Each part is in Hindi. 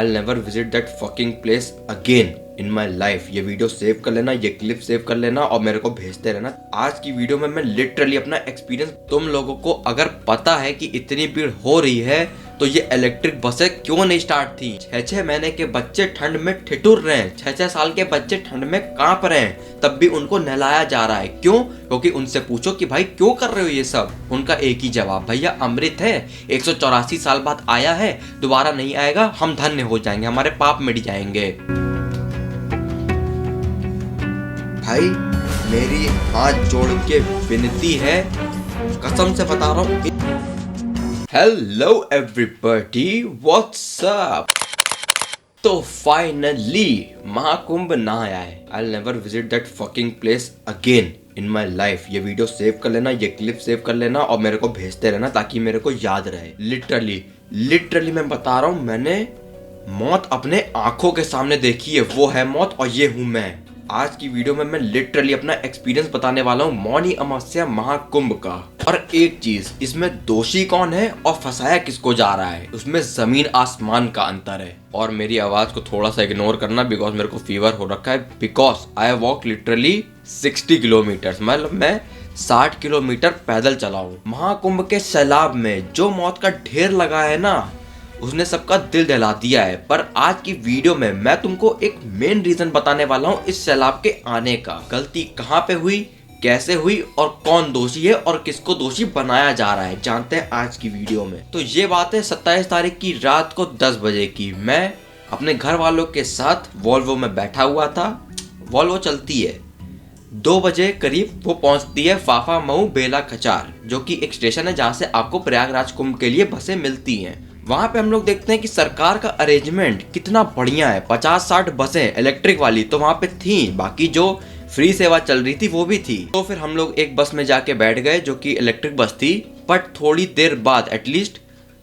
I'll never visit that fucking place again in my life। ये वीडियो सेव कर लेना, ये क्लिप सेव कर लेना और मेरे को भेजते रहना। आज की वीडियो में मैं लिटरली अपना एक्सपीरियंस, तुम लोगों को अगर पता है कि इतनी भीड़ हो रही है तो ये इलेक्ट्रिक बसें क्यों नहीं स्टार्ट थी। 6-6 महीने के बच्चे ठंड में ठिठुर रहे हैं, 6-6 साल के बच्चे ठंड में कांप रहे हैं, तब भी उनको नहलाया जा रहा है। क्यों? क्योंकि उनसे पूछो कि भाई क्यों कर रहे हो ये सब, उनका एक ही जवाब, भैया अमृत है, 184 साल बाद आया है, दोबारा नहीं आएगा, हम धन्य हो जाएंगे, हमारे पाप मिट जाएंगे। भाई मेरी हाथ जोड़ के विनती है, कसम से बता रहा हूँ। Hello everybody, what's up. तो फाइनली महाकुंभ ना आया है। I'll never visit that fucking place again in my life। ये वीडियो सेव कर लेना, ये क्लिप सेव कर लेना और मेरे को भेजते रहना ताकि मेरे को याद रहे। लिटरली मैं बता रहा हूँ, मैंने मौत अपने आंखों के सामने देखी है, वो है मौत और ये हूँ मैं। आज की वीडियो में मैं लिटरली अपना एक्सपीरियंस बताने वाला हूँ मौनी अमावस्या महाकुंभ का। और एक चीज, इसमें दोषी कौन है और फंसाया किसको जा रहा है, उसमें जमीन आसमान का अंतर है। और मेरी आवाज को थोड़ा सा इग्नोर करना, बिकॉज मेरे को फीवर हो रखा है, because I walk literally 60 kilometre, मतलब मैं 60 किलोमीटर पैदल चला हूँ। महाकुंभ के सैलाब में जो मौत का ढेर लगा है ना, उसने सबका दिल दहला दिया है। पर आज की वीडियो में मैं तुमको एक मेन रीजन बताने वाला हूँ इस सैलाब के आने का। गलती कहाँ पे हुई, कैसे हुई और कौन दोषी है और किसको दोषी बनाया जा रहा है, जानते हैं आज की वीडियो में। तो ये बात है 27 तारीख की रात को 10 बजे की। मैं अपने घर वालों के साथ वॉल्वो में बैठा हुआ था। वॉल्वो चलती है, 2 बजे करीब वो पहुंचती है फाफा मऊ बेला खचार, जो कि एक स्टेशन है जहाँ से आपको प्रयागराज कुंभ के लिए बसें मिलती हैं। वहां पे हम लोग देखते हैं कि सरकार का अरेंजमेंट कितना बढ़िया है। 50-60 बसें इलेक्ट्रिक वाली तो वहां पे थी, बाकी जो फ्री सेवा चल रही थी वो भी थी। तो फिर हम लोग एक बस में जाके बैठ गए जो कि इलेक्ट्रिक बस थी। बट थोड़ी देर बाद, एटलीस्ट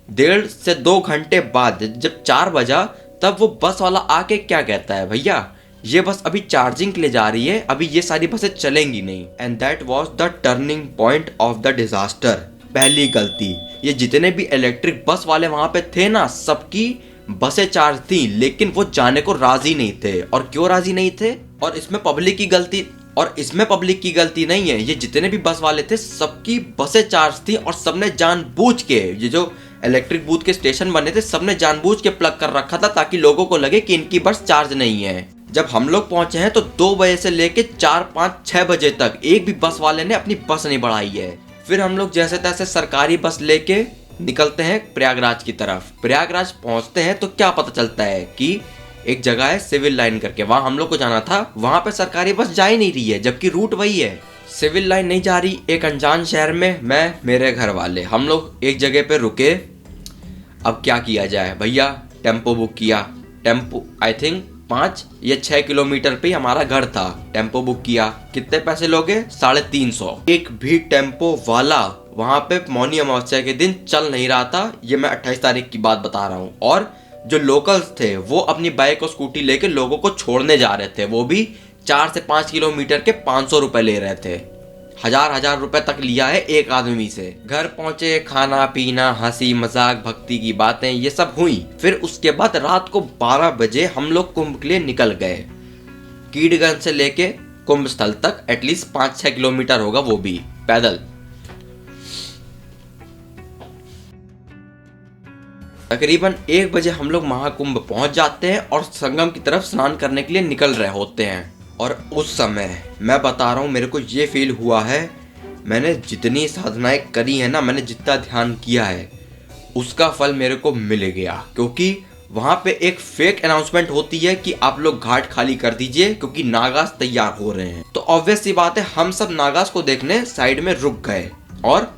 1.5 से 2 घंटे बाद, जब 4 बजा, तब वो बस वाला आके क्या कहता है, भैया ये बस अभी चार्जिंग के लिए जा रही है, अभी ये सारी बसें चलेंगी नहीं। And that was the turning point of the disaster. पहली गलती, ये जितने भी इलेक्ट्रिक बस वाले वहां पे थे ना, सबकी बसें चार्ज थी, लेकिन वो जाने को राजी नहीं थे। और क्यों राजी नहीं थे? और इसमें पब्लिक की गलती नहीं है। ये जितने भी बस वाले थे सबकी बसें चार्ज थी और सबने जानबूझ के, ये जो इलेक्ट्रिक बूथ के स्टेशन बने थे, सबने जानबूझ के प्लग कर रखा था ताकि लोगों को लगे कि इनकी बस चार्ज नहीं है। जब हम लोग पहुंचे हैं तो 2 बजे से लेके 4, 5, 6 बजे तक एक भी बस वाले ने अपनी बस नहीं बढ़ाई है। फिर हम लोग जैसे तैसे सरकारी बस लेके निकलते हैं प्रयागराज की तरफ। प्रयागराज पहुंचते हैं तो क्या पता चलता है कि एक जगह है सिविल लाइन करके, वहां हम लोग को जाना था। वहां पे सरकारी बस जा ही नहीं रही है, जबकि रूट वही है। सिविल लाइन नहीं जा रही, एक अनजान शहर में मैं, मेरे घर वाले, हम लोग एक जगह पे रुके। अब क्या किया जाए, भैया टेम्पो बुक किया। टेम्पो आई थिंक 5 या 6 किलोमीटर पे हमारा घर था। टेम्पो बुक किया। कितने पैसे लोगे? 350। एक भी टेम्पो वाला वहां पे मौनी अमावस्या के दिन चल नहीं रहा था। ये मैं 28 तारीख की बात बता रहा हूँ। और जो लोकल्स थे वो अपनी बाइक और स्कूटी लेके लोगों को छोड़ने जा रहे थे, वो भी 4 से 5 किलोमीटर के 500 रुपए ले रहे थे। हजार रुपए तक लिया है एक आदमी से। घर पहुंचे, खाना पीना, हंसी मजाक, भक्ति की बातें, ये सब हुई। फिर उसके बाद रात को 12 बजे हम लोग कुंभ के लिए निकल गए। कीड़गंज से लेके कुंभ स्थल तक एटलीस्ट 5-6 किलोमीटर होगा, वो भी पैदल। तकरीबन 1 बजे हम लोग महाकुंभ पहुंच जाते हैं और संगम की तरफ स्नान करने के लिए निकल रहे होते हैं। और उस समय मैं बता रहा हूँ, मेरे को ये फील हुआ है, मैंने जितनी साधनाएं करी है ना, मैंने जितना ध्यान किया है, उसका फल मेरे को मिल गया। क्योंकि वहाँ पे एक फेक अनाउंसमेंट होती है कि आप लोग घाट खाली कर दीजिए क्योंकि नागास तैयार हो रहे हैं। तो ऑब्वियस सी बात है, हम सब नागास को देखने साइड में रुक गए और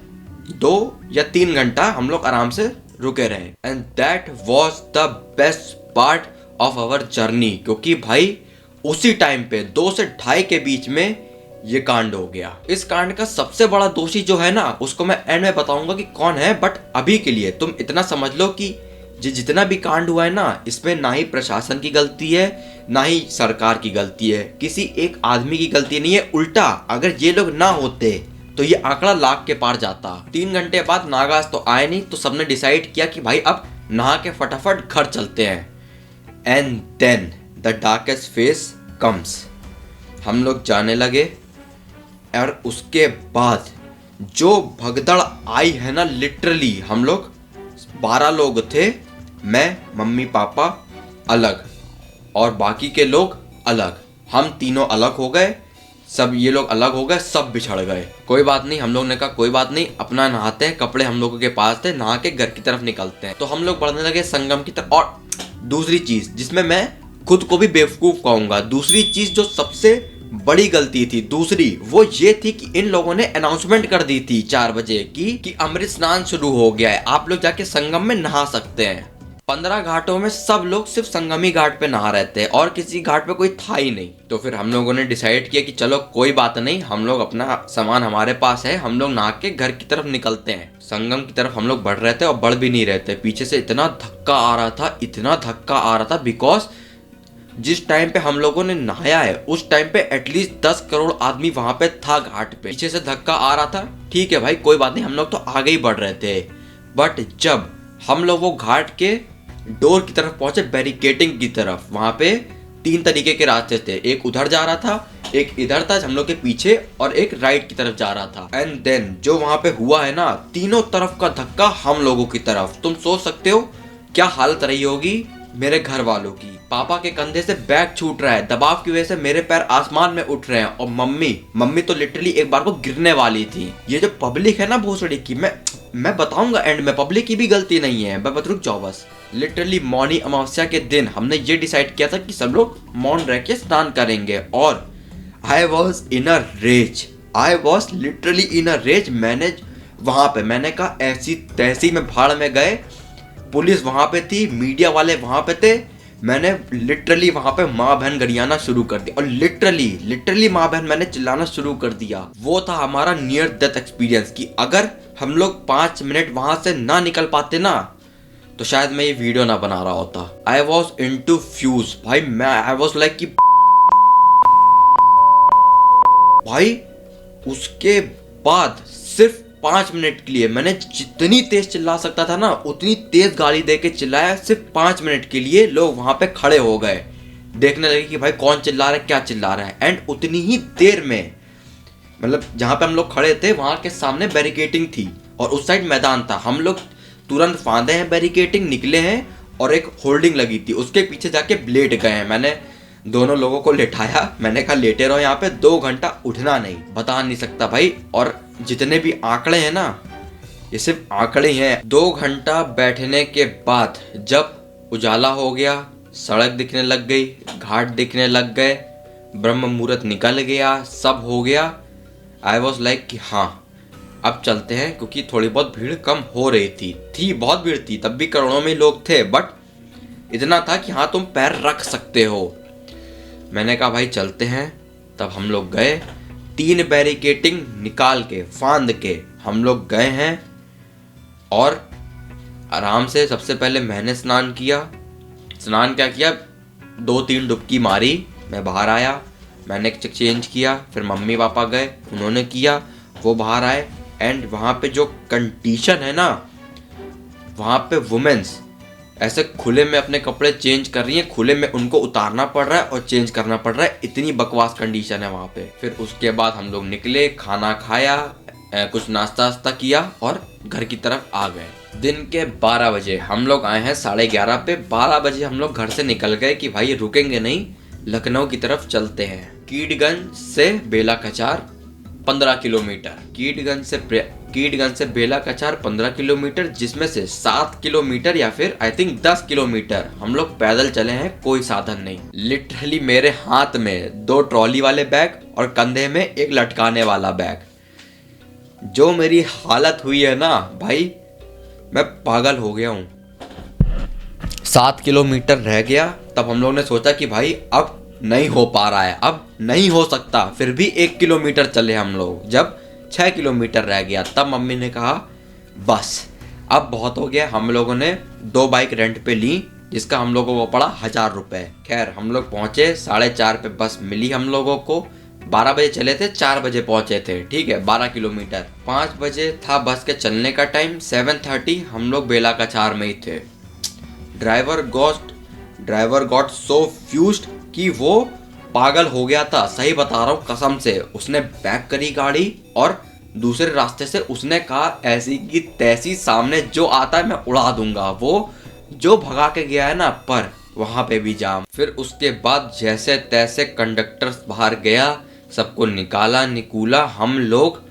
2 या 3 घंटा हम लोग आराम से रुके रहे। And that was the best part of our journey. क्योंकि भाई उसी टाइम पे 2 से 2.5 के बीच में ये कांड हो गया। इस कांड का सबसे बड़ा दोषी जो है ना, उसको मैं एंड में बताऊंगा कि कौन है। बट अभी के लिए तुम इतना समझ लो कि जितना भी कांड हुआ है ना, इसमें ना ही प्रशासन की गलती है, ना ही सरकार की गलती है, किसी एक आदमी की गलती नहीं है। उल्टा अगर ये लोग ना होते तो ये आंकड़ा लाख के पार जाता। 3 घंटे बाद नागास तो आए नहीं, तो सबने डिसाइड किया कि भाई अब नहा के फटाफट घर चलते हैं। And then the darkest phase comes. हम लोग जाने लगे और उसके बाद जो भगदड़ आई है ना, लिटरली हम लोग 12 लोग थे, मैं मम्मी पापा अलग और बाकी के लोग अलग, हम तीनों अलग हो गए, सब ये लोग अलग हो गए, सब बिछड़ गए। कोई बात नहीं, हम लोग ने कहा कोई बात नहीं, अपना नहाते हैं, कपड़े हम लोगों के पास थे, नहा के घर की तरफ निकलते हैं। तो हम लोग बढ़ने लगे संगम की तरफ। और दूसरी चीज जिसमें मैं खुद को भी बेवकूफ कहूंगा, दूसरी चीज जो सबसे बड़ी गलती थी दूसरी, वो ये थी कि इन लोगों ने अनाउंसमेंट कर दी थी 4 बजे कि अमृत स्नान शुरू हो गया है, आप लोग जाके संगम में नहा सकते हैं। 15 घाटों में सब लोग सिर्फ संगमी घाट पे नहा रहे थे और किसी घाट पे कोई था ही नहीं। तो फिर हम लोगों ने डिसाइड किया कि चलो कोई बात नहीं, हम लोग अपना सामान हमारे पास है, हम लोग नहा के घर की तरफ निकलते हैं। संगम की तरफ हम लोग बढ़ रहे थे और बढ़ भी नहीं रहे थे, पीछे से इतना धक्का आ रहा था, इतना धक्का आ रहा था, बिकॉज जिस टाइम पे हम लोगों ने नहाया है उस टाइम पे एटलीस्ट 10 करोड़ आदमी वहां पे था घाट पे। पीछे से धक्का आ रहा था, ठीक है भाई कोई बात नहीं, हम लोग तो आगे ही बढ़ रहे थे। बट जब हम लोग वो घाट के डोर की तरफ पहुंचे, बैरिकेटिंग की तरफ, वहां पे 3 तरीके के रास्ते थे, एक उधर जा रहा था, एक इधर था हम लोग के पीछे, और एक राइट की तरफ जा रहा था। एंड देन जो वहां पे हुआ है ना, तीनों तरफ का धक्का हम लोगों की तरफ। तुम सोच सकते हो क्या हालत रही होगी मेरे घर वालों की। पापा के कंधे से बैग छूट रहा है, दबाव की वजह से मेरे पैर आसमान में उठ रहे हैं, और मम्मी तो लिटरली एक बार को गिरने वाली थी। ये जो पब्लिक है ना भोसड़ी की, मैं बताऊंगा एंड में, पब्लिक की भी गलती नहीं है, बस रुक जाओ बस। लिटरली मौनी अमावस्या के दिन हमने ये डिसाइड किया था कि सब लोग मौन रह के स्नान करेंगे, और I was in a rage, I was literally in a rage. मैंने कहा ऐसी तैसी में भाड़ में गए, पुलिस वहां पे थी, मीडिया वाले वहां पे थे, मैंने लिटरली वहां पे माँ बहन गरियाना शुरू कर दिया, और लिटरली माँ बहन मैंने चिल्लाना शुरू कर दिया। वो था हमारा नियर डेथ एक्सपीरियंस कि अगर हम लोग 5 मिनट वहां से ना निकल पाते ना, तो शायद मैं ये वीडियो ना बना रहा होता। आई वॉज इनटू फ्यूज भाई, आई वॉज लाइक कि भाई उसके बाद सिर्फ 5 मिनट के लिए मैंने जितनी तेज चिल्ला सकता था ना, उतनी तेज गाली दे के चिल्लाया। सिर्फ 5 मिनट के लिए लोग वहां पे खड़े हो गए, देखने लगे कि भाई कौन चिल्ला रहा है, क्या चिल्ला रहा है। एंड उतनी ही देर में, मतलब जहां पे हम लोग खड़े थे वहां के सामने बैरिकेटिंग थी और उस साइड मैदान था। हम लोग तुरंत फांदे हैं बैरिकेटिंग, निकले हैं, और एक होल्डिंग लगी थी उसके पीछे जाके लेट गए हैं। मैंने दोनों लोगों को लेटाया, मैंने कहा लेटे रहो यहाँ पे, 2 घंटा उठना नहीं। बता नहीं सकता भाई। और जितने भी आंकड़े हैं ना, ये सिर्फ आंकड़े हैं। 2 घंटा बैठने के बाद जब उजाला हो गया, सड़क दिखने लग गई, घाट दिखने लग गए, ब्रह्म मुहूर्त निकल गया, सब हो गया, आई वॉज लाइक कि हाँ अब चलते हैं, क्योंकि थोड़ी बहुत भीड़ कम हो रही थी बहुत भीड़ थी, तब भी करोड़ों में लोग थे, बट इतना था कि हाँ तुम पैर रख सकते हो। मैंने कहा भाई चलते हैं। तब हम लोग गए, 3 बैरिकेटिंग निकाल के फांद के हम लोग गए हैं, और आराम से सबसे पहले मैंने स्नान क्या किया, 2-3 डुबकी मारी, मैं बाहर आया, मैंने चेंज किया, फिर मम्मी पापा गए, उन्होंने किया, वो बाहर आए। एंड वहाँ पे जो कंडीशन है ना, वहाँ पे वुमेन्स ऐसे खुले में अपने कपड़े चेंज कर रही हैं, खुले में उनको उतारना पड़ रहा है और चेंज करना पड़ रहा है, इतनी बकवास कंडीशन है वहाँ पे। फिर उसके बाद हम लोग निकले, खाना खाया, कुछ नाश्ता वास्ता किया और घर की तरफ आ गए। दिन के 12 बजे हम लोग आए हैं 11:30 पे। 12 बजे हम लोग घर से निकल गए कि भाई रुकेंगे नहीं, लखनऊ की तरफ चलते हैं। कीटगंज से बेला कचार 15 किलोमीटर, कीटगंज से बेला कचार 15 किलोमीटर, जिसमें से 7 किलोमीटर या फिर आई थिंक 10 किलोमीटर हम लोग पैदल चले हैं, कोई साधन नहीं। लिटरली मेरे हाथ में 2 ट्रॉली वाले बैग और कंधे में एक लटकाने वाला बैग। जो मेरी हालत हुई है ना भाई, मैं पागल हो गया हूँ। 7 किलोमीटर रह गया, तब हम लोग ने सोचा कि भाई अब नहीं हो पा रहा है, अब नहीं हो सकता, फिर भी 1 किलोमीटर चले हम लोग। जब 6 किलोमीटर रह गया तब मम्मी ने कहा बस अब बहुत हो गया। हम लोगों ने 2 बाइक रेंट पे ली, जिसका हम लोगों को पड़ा 1000 रुपए। खैर हम लोग पहुंचे 4:30 पे, बस मिली हम लोगों को। 12 बजे चले थे, 4 बजे पहुंचे थे, ठीक है, 12 किलोमीटर। 5 बजे था बस के चलने का टाइम, 7:30 हम लोग बेला कचार में ही थे। Driver ghost driver got so fused कि वो पागल हो गया था। सही बता रहा हूँ कसम से। उसने बैक करी गाड़ी और दूसरे रास्ते से उसने कहा ऐसी की तैसी सामने जो आता है मैं उड़ा दूंगा। वो जो भगा के गया है ना, पर वहां पे भी जाम। फिर उसके बाद जैसे तैसे कंडक्टर बाहर गया, सबको निकाला निकूला, हम लोग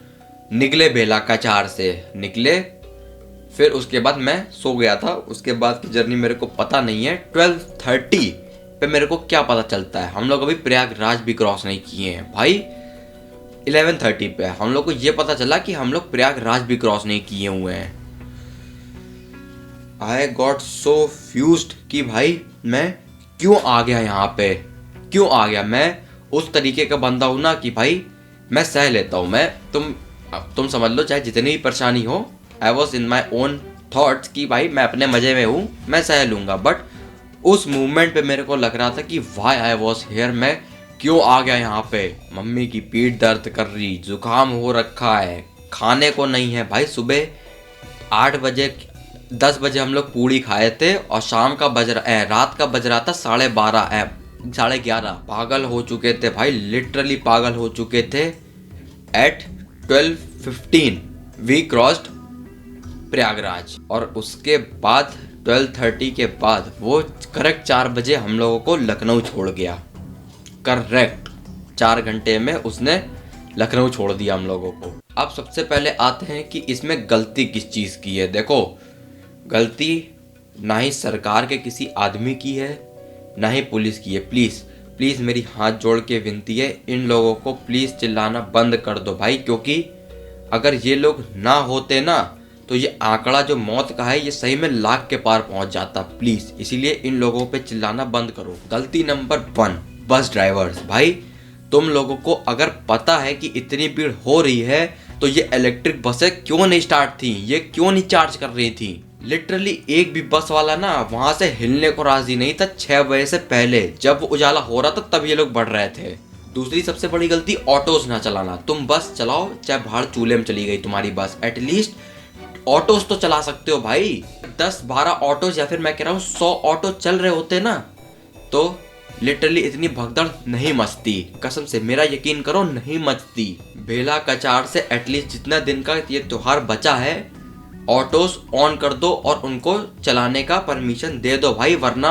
निकले बेला कचार से निकले। फिर उसके बाद मैं सो गया था। उसके बाद की जर्नी मेरे को पता नहीं है। 12:30 पे मेरे को क्या पता चलता है, हम लोग अभी प्रयागराज भी क्रॉस नहीं किए हैं भाई। 11:30 पे हम लोग को ये पता चला कि हम लोग प्रयागराज भी क्रॉस नहीं किए हुए हैं। आई गॉट सो फ्यूज्ड कि भाई मैं क्यों आ गया यहाँ पे, क्यों आ गया। मैं उस तरीके का बंदा हूं ना कि भाई मैं सह लेता हूँ। मैं तुम समझ लो चाहे जितनी भी परेशानी हो, आई was in my own thoughts कि भाई मैं अपने मजे में हूँ, मैं सह लूंगा। बट उस मूवमेंट पे मेरे को लग रहा था कि वाई आई वॉज हियर, मैं क्यों आ गया यहाँ पे। मम्मी की पीठ दर्द कर रही, जुकाम हो रखा है, खाने को नहीं है भाई। सुबह 8 बजे 10 बजे हम लोग पूड़ी खाए थे और रात का बज रहा था 12:30 पागल हो चुके थे भाई, लिटरली पागल हो चुके थे। एट 12:15 वी क्रॉस्ड प्रयागराज और उसके बाद 12:30 के बाद वो करेक्ट 4 बजे हम लोगों को लखनऊ छोड़ गया। करेक्ट 4 घंटे में उसने लखनऊ छोड़ दिया हम लोगों को। अब सबसे पहले आते हैं कि इसमें गलती किस चीज़ की है। देखो, गलती ना ही सरकार के किसी आदमी की है, ना ही पुलिस की है। प्लीज़ प्लीज़ मेरी हाथ जोड़ के विनती है, इन लोगों को प्लीज़ चिल्लाना बंद कर दो भाई। क्योंकि अगर ये लोग ना होते ना तो ये आंकड़ा जो मौत का है ये सही में लाख के पार पहुंच जाता। प्लीज़ इसीलिए इन लोगों पे चिल्लाना बंद करो। गलती नंबर 1, बस ड्राइवर्स। भाई तुम लोगों को अगर पता है कि इतनी भीड़ हो रही है तो ये इलेक्ट्रिक बसें क्यों नहीं स्टार्ट थी, ये क्यों नहीं चार्ज कर रही थी। लिटरली एक भी बस वाला ना वहां से हिलने को राजी नहीं था 6 बजे से पहले। जब वो उजाला हो रहा था तब ये लोग बढ़ रहे थे। दूसरी सबसे बड़ी गलती, ऑटोज ना चलाना। तुम बस चलाओ चाहे बाहर चूल्हे में चली गई तुम्हारी बस, एटलीस्ट ऑटोज तो चला सकते हो भाई। 10-12 ऑटोज या फिर मैं कह रहा हूँ 100 ऑटो चल रहे होते ना तो लिटरली इतनी भगदड़ नहीं मचती। कसम से मेरा यकीन करो नहीं मचती। बेला कचार से एटलीस्ट जितना दिन का ये त्योहार बचा है ऑटोज ऑन कर दो और उनको चलाने का परमिशन दे दो भाई, वरना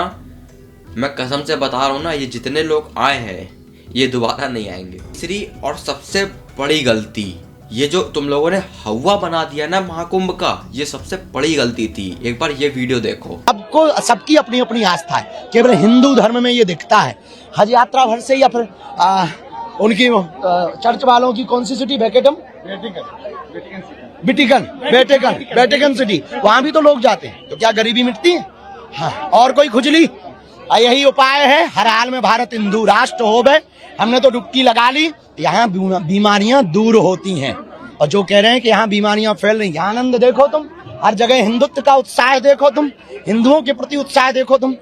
मैं कसम से बता रहा हूँ ना, ये जितने लोग आए हैं ये दोबारा नहीं आएंगे। तीसरी और सबसे बड़ी गलती, ये जो तुम लोगों ने हवा बना दिया ना महाकुंभ का, ये सबसे बड़ी गलती थी। एक बार ये वीडियो देखो। सबको सबकी अपनी अपनी आस्था है, केवल हिंदू धर्म में ये दिखता है। हज यात्रा भर से या फिर उनकी चर्च वालों की कौन सी सिटी, वेटिकन सिटी, वहां भी तो लोग जाते हैं। तो क्या गरीबी मिटती है? हाँ। और कोई खुजली? यही उपाय है, हर हाल में भारत हिंदू राष्ट्र हो गए। हमने तो डुबकी लगा ली, यहाँ बीमारियां दूर होती हैं। और जो कह रहे हैं कि यहाँ बीमारियां फैल रही, यहाँ आनंद देखो तुम, हर जगह हिंदुत्व का उत्साह देखो तुम, हिंदुओं के प्रति उत्साह देखो तुम।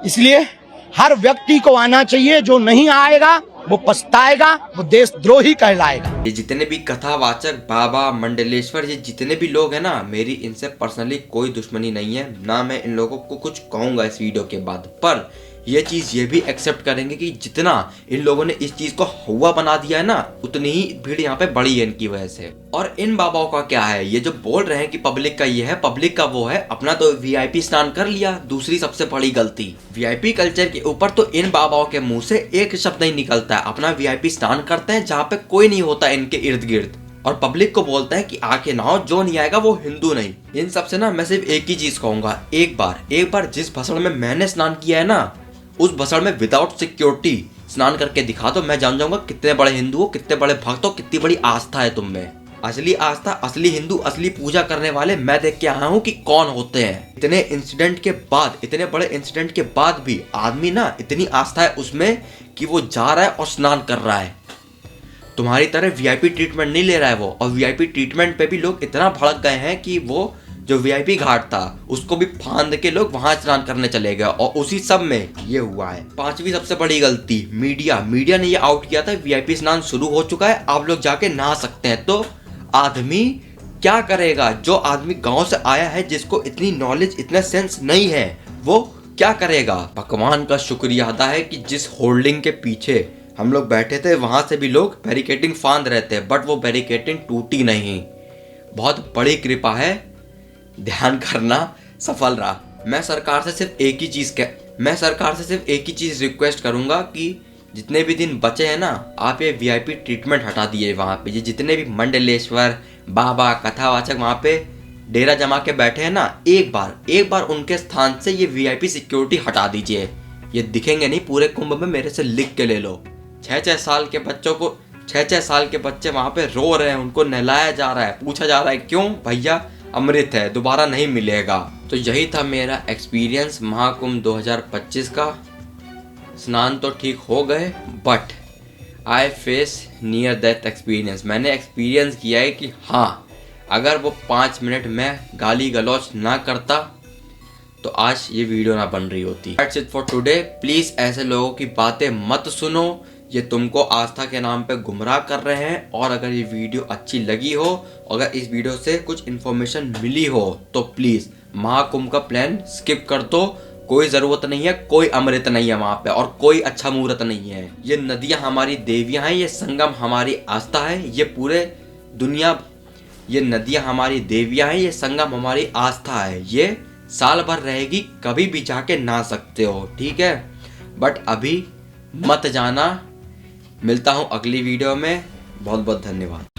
इसलिए हर व्यक्ति को आना चाहिए, जो नहीं आएगा वो पछताएगा, वो देशद्रोही कहलाएगा। ये जितने भी कथावाचक, बाबा, मंडलेश्वर, ये जितने भी लोग हैं ना, मेरी इनसे पर्सनली कोई दुश्मनी नहीं है, ना मैं इन लोगों को कुछ कहूंगा इस वीडियो के बाद। पर ये चीज ये भी एक्सेप्ट करेंगे कि जितना इन लोगों ने इस चीज को हवा बना दिया है ना, उतनी ही भीड़ यहाँ पे बढ़ी है इनकी वजह से। और इन बाबाओं का क्या है, ये जो बोल रहे हैं कि पब्लिक का ये है, पब्लिक का वो है, अपना तो वीआईपी स्नान कर लिया। दूसरी सबसे बड़ी गलती, वीआईपी कल्चर के ऊपर तो इन बाबाओं के मुंह से एक शब्द नहीं निकलता है। अपना वीआईपी स्नान करते हैं जहाँ पे कोई नहीं होता इनके इर्द गिर्द, और पब्लिक को बोलता है कि आके नहाओ, जो नहीं आएगा वो हिंदू नहीं। इन सबसे ना मैं सिर्फ एक ही चीज कहूंगा, एक बार जिस भसड़ में मैंने स्नान किया है ना, उस भसड़ में विदाउट सिक्योरिटी स्नान करके दिखा दो, मैं जान जाऊंगा कितने बड़े हिंदू हो, कितने बड़े भक्त हो, कितनी बड़ी आस्था है तुम में। असली आस्था, असली हिंदू, असली पूजा करने वाले मैं देख के आया हूँ कि कौन होते हैं। इतने इंसिडेंट के बाद, इतने बड़े इंसिडेंट के बाद भी आदमी ना इतनी आस्था है उसमें कि वो जा रहा है और स्नान कर रहा है। तुम्हारी तरह वीआईपी ट्रीटमेंट नहीं ले रहा है वो। और वीआईपी ट्रीटमेंट पे भी लोग इतना भड़क गए हैं कि वो जो वीआईपी घाट था उसको भी फांद के लोग वहां स्नान करने चले गए, और उसी सब में ये हुआ है। पांचवी सबसे बड़ी गलती, मीडिया ने ये आउट किया था वीआईपी स्नान शुरू हो चुका है, आप लोग जाके नहा सकते हैं। तो आदमी क्या करेगा? जो आदमी गांव से आया है, जिसको इतनी नॉलेज, इतना सेंस नहीं है, वो क्या करेगा। भगवान का शुक्रिया अदा है कि जिस होल्डिंग के पीछे हम लोग बैठे थे वहां से भी लोग बैरिकेडिंग फांद रहे थे, बट वो बैरिकेडिंग टूटी नहीं। बहुत बड़ी कृपा है, ध्यान करना सफल रहा। मैं सरकार से सिर्फ एक ही चीज रिक्वेस्ट करूंगा कि जितने भी दिन बचे हैं ना, आप ये वीआईपी ट्रीटमेंट हटा दिए। वहाँ पे ये जितने भी मंडलेश्वर बाबा कथावाचक वहाँ पे डेरा जमा के बैठे हैं ना, एक बार उनके स्थान से ये वीआईपी सिक्योरिटी हटा दीजिए। ये दिखेंगे नहीं पूरे कुंभ में, मेरे से लिख के ले लो। 6-6 साल के बच्चों को 6-6 साल के बच्चे वहाँ पे रो रहे हैं, उनको नहलाया जा रहा है, पूछा जा रहा है क्यों भैया, अमृत है, दोबारा नहीं मिलेगा। तो यही था मेरा एक्सपीरियंस महाकुंभ 2025 का। स्नान तो ठीक हो गए, but I face near death experience. मैंने एक्सपीरियंस किया है कि हाँ, अगर वो 5 मिनट में गाली गलौच ना करता तो आज ये वीडियो ना बन रही होती। That's it for today। Please ऐसे लोगों की बातें मत सुनो, ये तुमको आस्था के नाम पे गुमराह कर रहे हैं। और अगर ये वीडियो अच्छी लगी हो, अगर इस वीडियो से कुछ इन्फॉर्मेशन मिली हो, तो प्लीज़ महाकुंभ का प्लान स्किप कर दो। कोई ज़रूरत नहीं है, कोई अमृत नहीं है वहाँ पे, और कोई अच्छा मुहूर्त नहीं है। ये नदियाँ हमारी देवियाँ हैं, ये संगम हमारी आस्था है, ये नदियाँ हमारी देवियाँ हैं, ये संगम हमारी आस्था है। ये साल भर रहेगी, कभी भी जाके नहा सकते हो, ठीक है। बट अभी मत जाना। मिलता हूँ अगली वीडियो में। बहुत बहुत धन्यवाद।